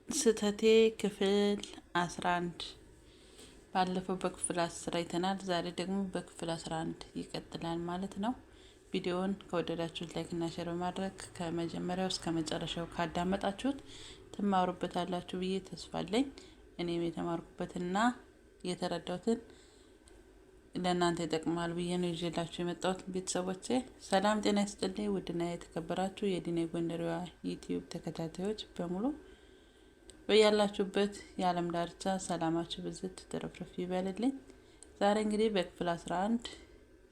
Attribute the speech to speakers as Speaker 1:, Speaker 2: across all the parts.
Speaker 1: ስህተቴ ክፍል 11 ባለፈው በክፍል 10 አይተናል። ዛሬ ደግሞ በክፍል 11 ይቀጥላል ማለት ነው። ቪዲዮውን ከወደዳችሁት ላይክ እና ሼር በማድረግ ከመጀመሪያው እስከ መጨረሻው ካዳመጣችሁት ትማሩበታላችሁ ብዬ ተስፋ አለኝ። እኔም የተማርኩበትና የተረዳሁትን ለእናንተ ይጠቅማል ብዬ ነው ይዤላችሁ የመጣሁት። ቤተሰቦቼ ሰላም ጤና ይስጥልኝ። ውድና የተከበራችሁ የዲኔ ጎንደሬዋ ዩቲዩብ ተከታታዮች በሙሉ በያላችሁበት የዓለም ዳርቻ ሰላማችሁ ብዝት ተረፍረፍ ይበልልኝ። ዛሬ እንግዲህ በክፍል 11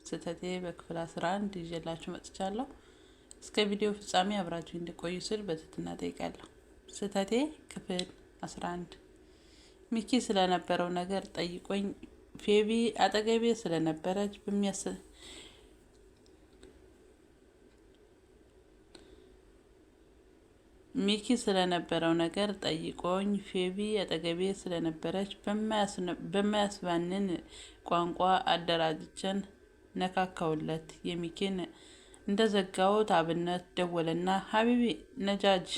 Speaker 1: ስህተቴ በክፍል 11 ይዤላችሁ መጥቻለሁ። እስከ ቪዲዮ ፍጻሜ አብራችሁ እንድቆዩ ስል በትህትና ጠይቃለሁ። ስህተቴ ክፍል 11 ሚኪ ስለነበረው ነገር ጠይቆኝ ፌቢ አጠገቤ ስለነበረች ሚኪ ስለነበረው ነገር ጠይቆኝ ፌቢ አጠገቤ ስለነበረች በማያስባንን ቋንቋ አደራጅቸን ነካካውለት። የሚኪን እንደዘጋውት አብነት ደወለና ሀቢቢ ነዳጅ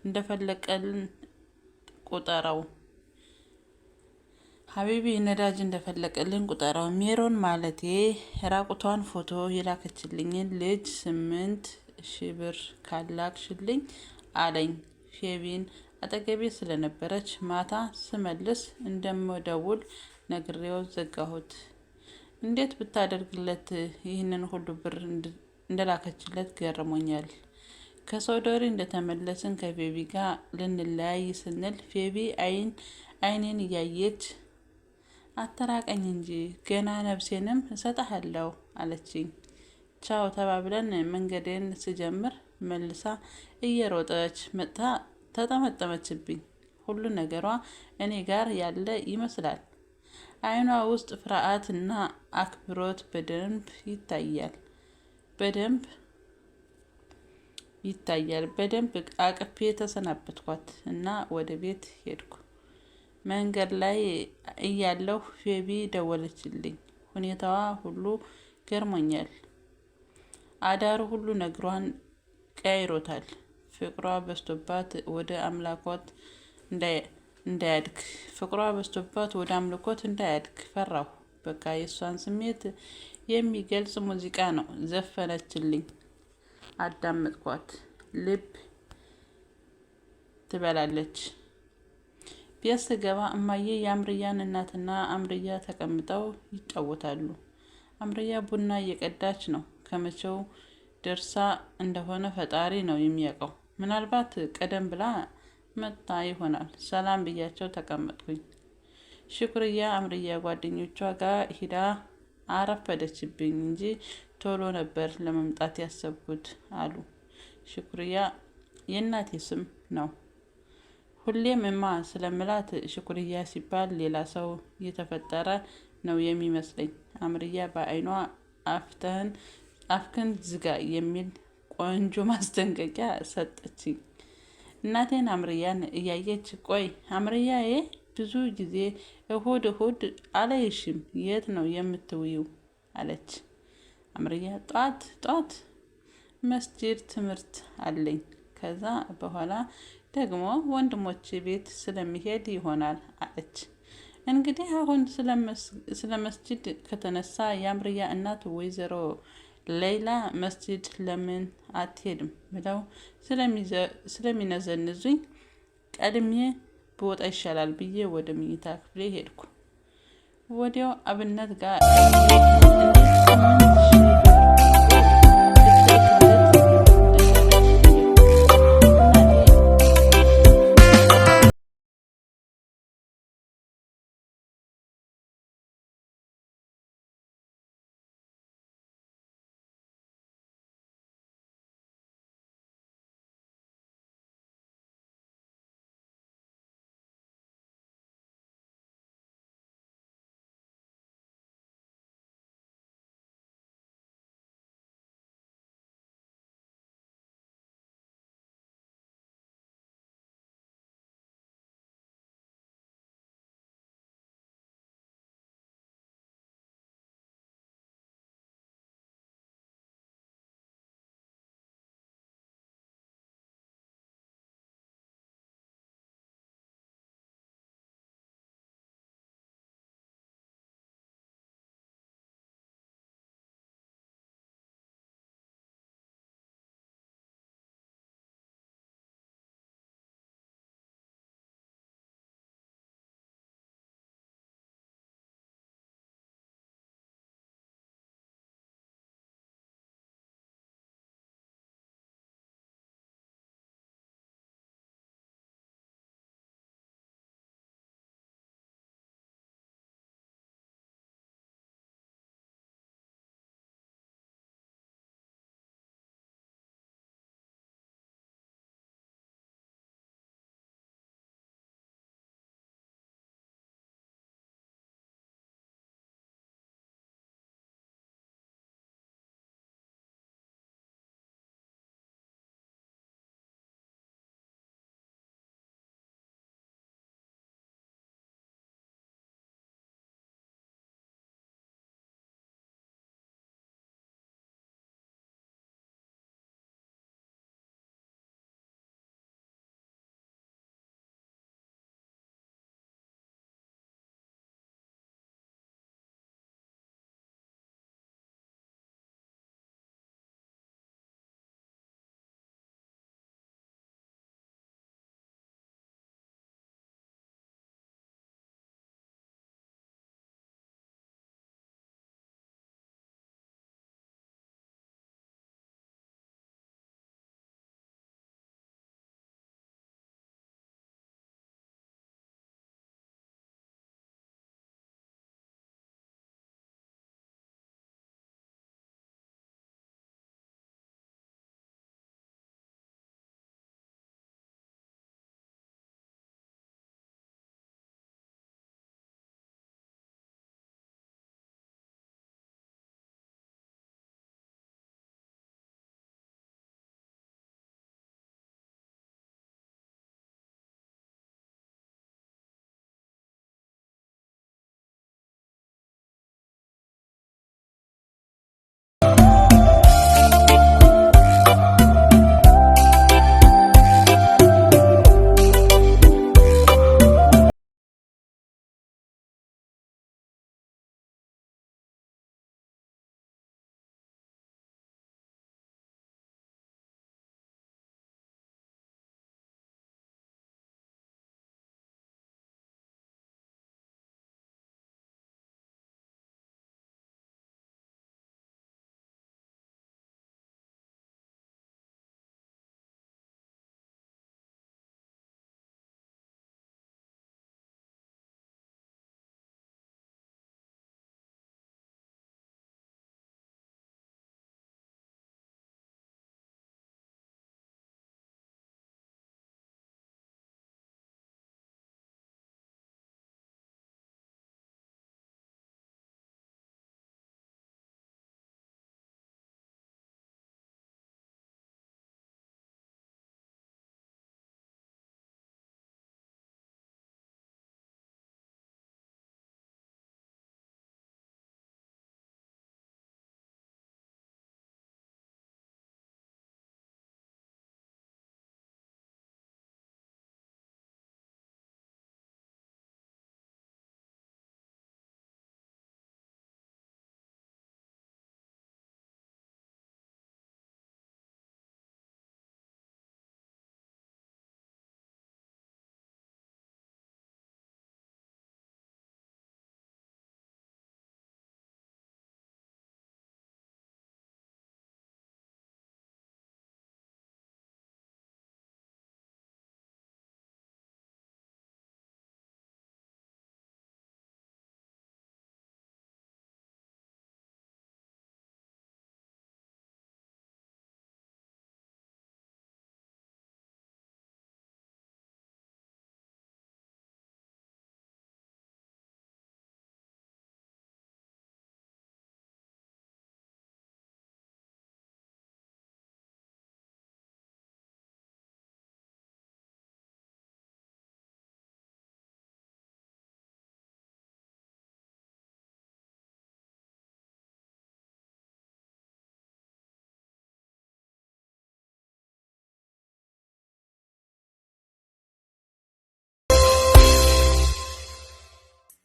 Speaker 1: እንደፈለቀልን ቁጠራው። ሜሮን ማለቴ ራቁቷን ፎቶ የላከችልኝን ልጅ 8,000 ብር ካላክሽልኝ አለኝ። ፌቢን አጠገቤ ስለነበረች ማታ ስመልስ እንደምደውል ነግሬው ዘጋሁት። እንዴት ብታደርግለት ይህንን ሁሉ ብር እንደላከችለት ገርሞኛል። ከሳውዲ እንደተመለስን ከፌቢ ጋር ልንለያይ ስንል ፌቢ አይኔን እያየች አተራቀኝ እንጂ ገና ነፍሴንም እሰጥሃለሁ አለችኝ። ቻው ተባብለን መንገዴን ስጀምር መልሳ እየሮጠች መጥታ ተጠመጠመችብኝ። ሁሉ ነገሯ እኔ ጋር ያለ ይመስላል። አይኗ ውስጥ ፍርሃት እና አክብሮት በደንብ ይታያል። በደንብ አቅፌ ተሰናበትኳት እና ወደ ቤት ሄድኩ። መንገድ ላይ እያለሁ ፌቢ ደወለችልኝ። ሁኔታዋ ሁሉ ገርሞኛል። አዳሩ ሁሉ ነግሯን ቀይሮታል። ፍቅሯ በስቶባት ወደ አምልኮት እንዳያድግ ፈራሁ። በቃ የሷን ስሜት የሚገልጽ ሙዚቃ ነው ዘፈነችልኝ። አዳመጥኳት። ልብ ትበላለች። ቤት ስገባ እማዬ የአምርያን እናትና አምርያ ተቀምጠው ይጫወታሉ። አምርያ ቡና እየቀዳች ነው። ከመቼው ደርሳ እንደሆነ ፈጣሪ ነው የሚያውቀው። ምናልባት ቀደም ብላ መጣ ይሆናል። ሰላም ብያቸው ተቀመጥኩኝ። ሽኩርያ አምርያ ጓደኞቿ ጋር ሂዳ አረፈደችብኝ እንጂ ቶሎ ነበር ለመምጣት ያሰብኩት አሉ። ሽኩርያ የእናቴ ስም ነው። ሁሌም እማ ስለምላት ሽኩርያ ሲባል ሌላ ሰው የተፈጠረ ነው የሚመስለኝ። አምርያ በአይኗ አፍክን ዝጋ የሚል ቆንጆ ማስጠንቀቂያ ሰጠችኝ። እናቴን አምርያን እያየች ቆይ አምርያዬ ብዙ ጊዜ እሁድ አላይሽም፣ የት ነው የምትውይው አለች። አምርያ ጧት መስጂድ ትምህርት አለኝ፣ ከዛ በኋላ ደግሞ ወንድሞቼ ቤት ስለሚሄድ ይሆናል አለች። እንግዲህ አሁን ስለ መስጂድ ከተነሳ የአምርያ እናት ወይዘሮ ሌላ መስጂድ ለምን አትሄድም ብለው ስለሚነዘንዙኝ ቀድሜ ብወጣ ይሻላል ብዬ ወደ መኝታ ክፍሌ ሄድኩ። ወዲያው አብነት ጋር